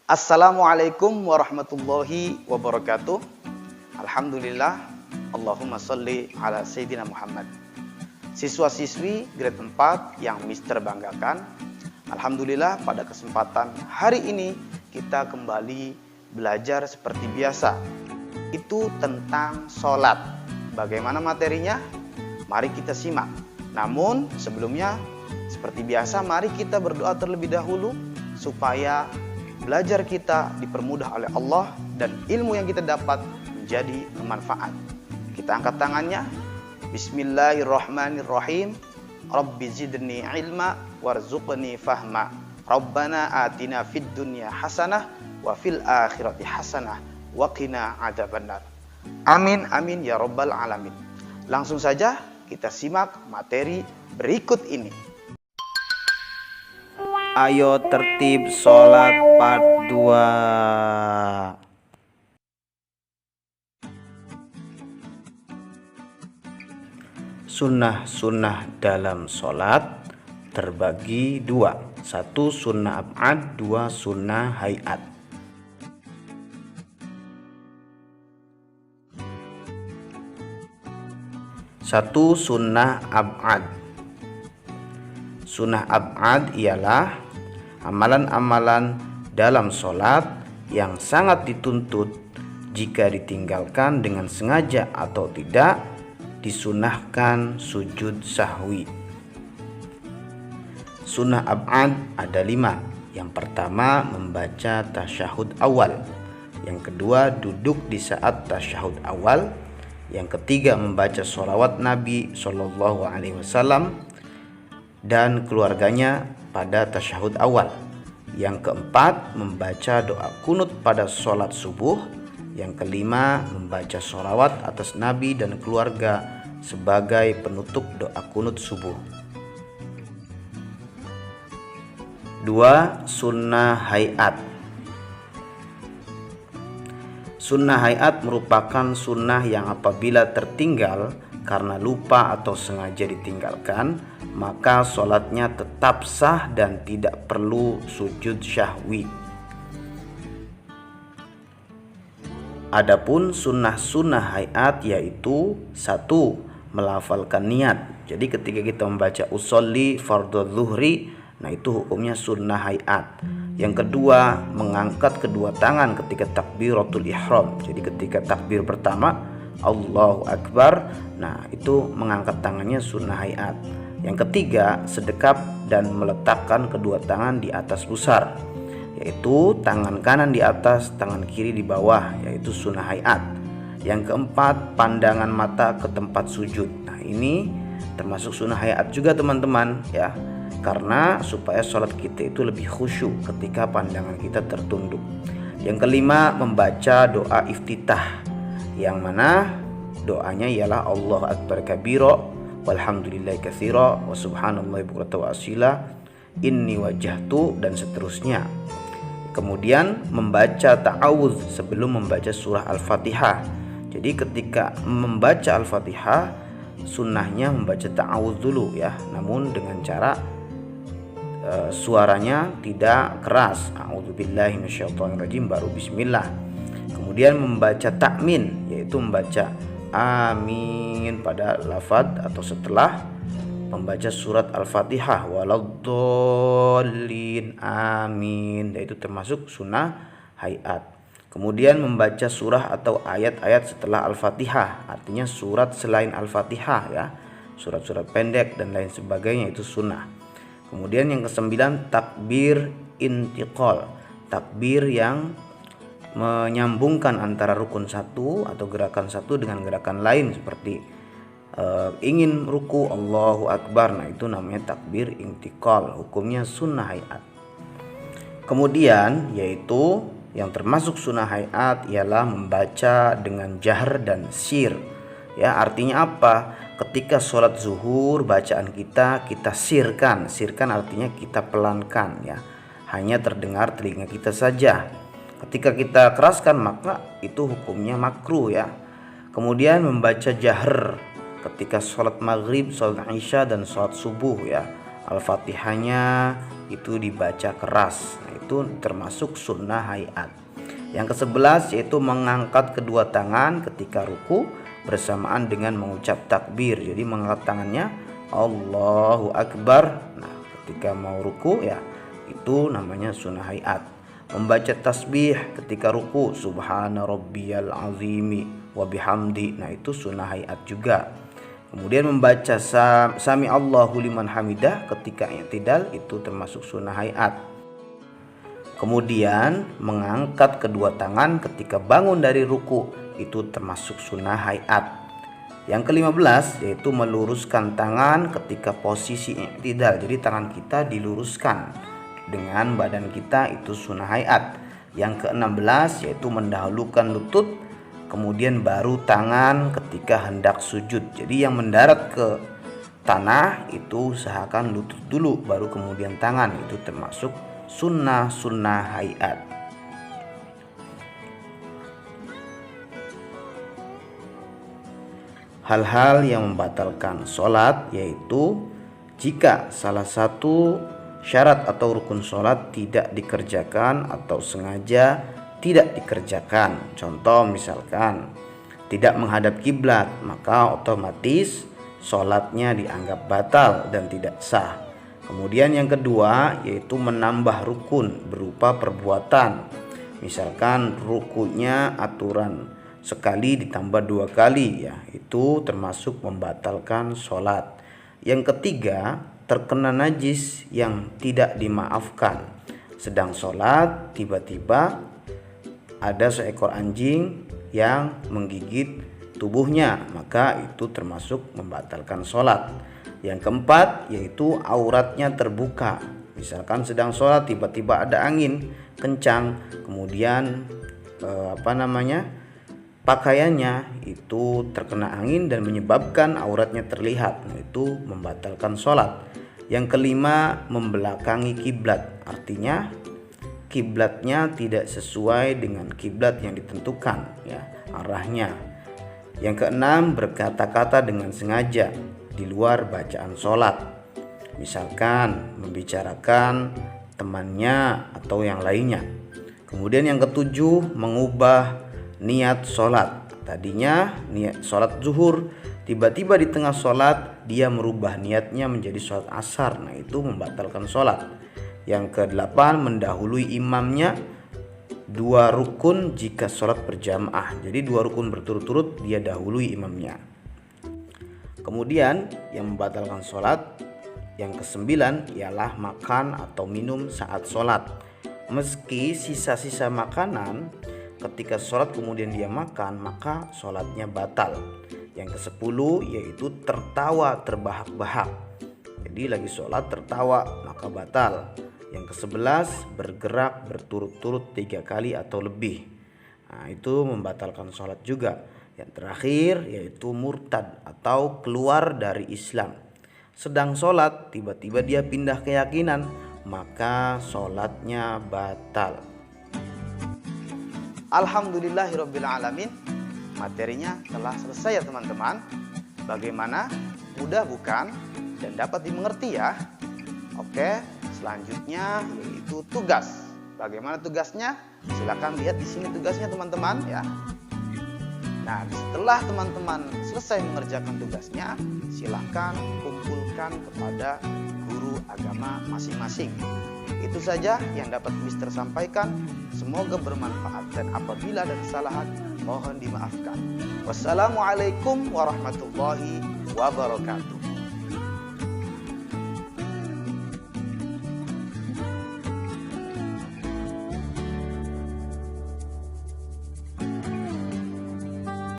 Assalamualaikum warahmatullahi wabarakatuh. Alhamdulillah, Allahumma sholli ala Sayyidina Muhammad. Siswa-siswi grade 4 yang Mister banggakan, alhamdulillah pada kesempatan hari ini kita kembali belajar seperti biasa. Itu tentang sholat. Bagaimana materinya? Mari kita simak. Namun sebelumnya, seperti biasa, mari kita berdoa terlebih dahulu supaya belajar kita dipermudah oleh Allah dan ilmu yang kita dapat menjadi bermanfaat. Kita angkat tangannya. Bismillahirrahmanirrahim. Rabbi zidni ilma warzuqni fahma. Rabbana atina fid dunya hasanah wa fil akhirati hasanah wa qina adzabannar. Amin amin ya rabbal alamin. Langsung saja kita simak materi berikut ini. Ayo tertib sholat part 2. Sunnah-sunnah dalam sholat terbagi dua. Satu sunnah ab'ad, dua sunnah hayat. Satu sunnah ab'ad. Sunnah ab'ad ialah amalan-amalan dalam sholat yang sangat dituntut jika ditinggalkan dengan sengaja atau tidak disunahkan sujud sahwi. Sunnah ab'ad ada 5. Yang pertama membaca tasyahud awal. Yang kedua duduk di saat tasyahud awal. Yang ketiga membaca sholawat Nabi SAW dan keluarganya pada tasyahud awal. Yang keempat membaca doa kunut pada sholat subuh. Yang kelima membaca sholawat atas Nabi dan keluarga sebagai penutup doa kunut subuh. 2. Sunnah hayat. Sunnah hayat merupakan sunnah yang apabila tertinggal karena lupa atau sengaja ditinggalkan, maka sholatnya tetap sah dan tidak perlu sujud syahwi. Adapun sunnah-sunnah hayat yaitu 1. Melafalkan niat. Jadi ketika kita membaca usolli fardhu zuhri, nah itu hukumnya sunnah hayat. Yang kedua, mengangkat kedua tangan ketika takbiratul ihram. Jadi ketika takbir pertama Allahu Akbar, nah itu mengangkat tangannya sunnah hayat. Yang ketiga, sedekap dan meletakkan kedua tangan di atas pusar, yaitu tangan kanan di atas, tangan kiri di bawah, yaitu sunnah hayat. Yang keempat, pandangan mata ke tempat sujud. Nah ini termasuk sunnah hayat juga teman-teman ya, karena supaya sholat kita itu lebih khusyuk ketika pandangan kita tertunduk. Yang kelima, membaca doa iftitah, yang mana doanya ialah Allah akbar kabira walhamdulillahi katsira wa subhanallahi bukratan wa asila inni wajjahtu dan seterusnya. Kemudian membaca ta'awudz sebelum membaca surah Al-Fatihah. Jadi ketika membaca Al-Fatihah sunnahnya membaca ta'awudz dulu ya, namun dengan cara suaranya tidak keras. A'udzubillahi minasyaitonirrajim baru bismillah. Kemudian membaca takmin, yaitu membaca amin pada lafadz atau setelah membaca surat Al-Fatihah, waladdallin amin, yaitu termasuk sunnah hayat. Kemudian membaca surah atau ayat-ayat setelah Al-Fatihah, artinya surat selain Al-Fatihah ya, surat-surat pendek dan lain sebagainya, itu sunnah. Kemudian yang ke-9, takbir intiqal, takbir yang menyambungkan antara rukun satu atau gerakan satu dengan gerakan lain, seperti ingin ruku Allahu Akbar, nah itu namanya takbir intiqal, hukumnya sunnah hayat. Kemudian yaitu yang termasuk sunnah hayat ialah membaca dengan jahr dan sir ya, artinya apa? Ketika sholat zuhur bacaan kita sirkan artinya kita pelankan ya, hanya terdengar telinga kita saja. Ketika kita keraskan maka itu hukumnya makruh ya. Kemudian membaca jahr ketika sholat maghrib, sholat isya dan sholat subuh ya, Al-Fatihahnya itu dibaca keras. Nah, itu termasuk sunnah hayat. Yang ke-11 yaitu mengangkat kedua tangan ketika ruku bersamaan dengan mengucap takbir. Jadi mengangkat tangannya Allahu Akbar. Nah, ketika mau ruku ya itu namanya sunnah hayat. Membaca tasbih ketika ruku subhana rabbiyal azimi wa bihamdi. Nah, itu sunnah hayat juga. Kemudian membaca sami Allahu liman hamidah ketika i'tidal itu termasuk sunnah hayat. Kemudian mengangkat kedua tangan ketika bangun dari ruku itu termasuk sunnah hayat. Yang ke-15 yaitu meluruskan tangan ketika posisi i'tidal. Jadi tangan kita diluruskan dengan badan kita, itu sunnah hayat. Yang ke-16 yaitu mendahulukan lutut kemudian baru tangan ketika hendak sujud. Jadi yang mendarat ke tanah itu usahakan lutut dulu baru kemudian tangan. Itu termasuk sunnah hayat. Hal-hal yang membatalkan sholat yaitu jika salah satu syarat atau rukun sholat tidak dikerjakan atau sengaja tidak dikerjakan. Contoh misalkan tidak menghadap kiblat, maka otomatis sholatnya dianggap batal dan tidak sah. Kemudian yang kedua yaitu menambah rukun berupa perbuatan. Misalkan rukunya aturan sekali ditambah 2 kali, ya itu termasuk membatalkan sholat. Yang ketiga terkena najis yang tidak dimaafkan. Sedang sholat tiba-tiba ada seekor anjing yang menggigit tubuhnya, maka itu termasuk membatalkan sholat. Yang keempat yaitu auratnya terbuka. Misalkan sedang sholat tiba-tiba ada angin kencang, kemudian pakaiannya itu terkena angin dan menyebabkan auratnya terlihat, nah, itu membatalkan sholat. Yang kelima membelakangi kiblat, artinya kiblatnya tidak sesuai dengan kiblat yang ditentukan, ya arahnya. Yang keenam berkata-kata dengan sengaja di luar bacaan sholat, misalkan membicarakan temannya atau yang lainnya. Kemudian yang ketujuh mengubah niat sholat. Tadinya niat sholat zuhur, tiba-tiba di tengah sholat dia merubah niatnya menjadi sholat asar, nah itu membatalkan sholat. Yang ke-8 mendahului imamnya 2 rukun jika sholat berjamaah. Jadi 2 rukun berturut-turut dia dahului imamnya. Kemudian yang membatalkan sholat yang ke-9 ialah makan atau minum saat sholat. Meski sisa-sisa makanan ketika sholat kemudian dia makan, maka sholatnya batal. Yang ke-10 yaitu tertawa terbahak-bahak. Jadi lagi sholat tertawa maka batal. Yang ke-11 bergerak berturut-turut 3 kali atau lebih. Nah, itu membatalkan sholat juga. Yang terakhir yaitu murtad atau keluar dari Islam. Sedang sholat tiba-tiba dia pindah keyakinan, maka sholatnya batal. Alhamdulillahirrabbilalamin. Materinya telah selesai ya teman-teman. Bagaimana? Mudah bukan? Dan dapat dimengerti ya. Oke, selanjutnya yaitu tugas. Bagaimana tugasnya? Silakan lihat di sini tugasnya teman-teman ya. Nah, setelah teman-teman selesai mengerjakan tugasnya, silakan kumpulkan kepada guru agama masing-masing. Itu saja yang dapat Mister sampaikan. Semoga bermanfaat dan apabila ada kesalahan mohon dimaafkan. Wassalamualaikum warahmatullahi wabarakatuh.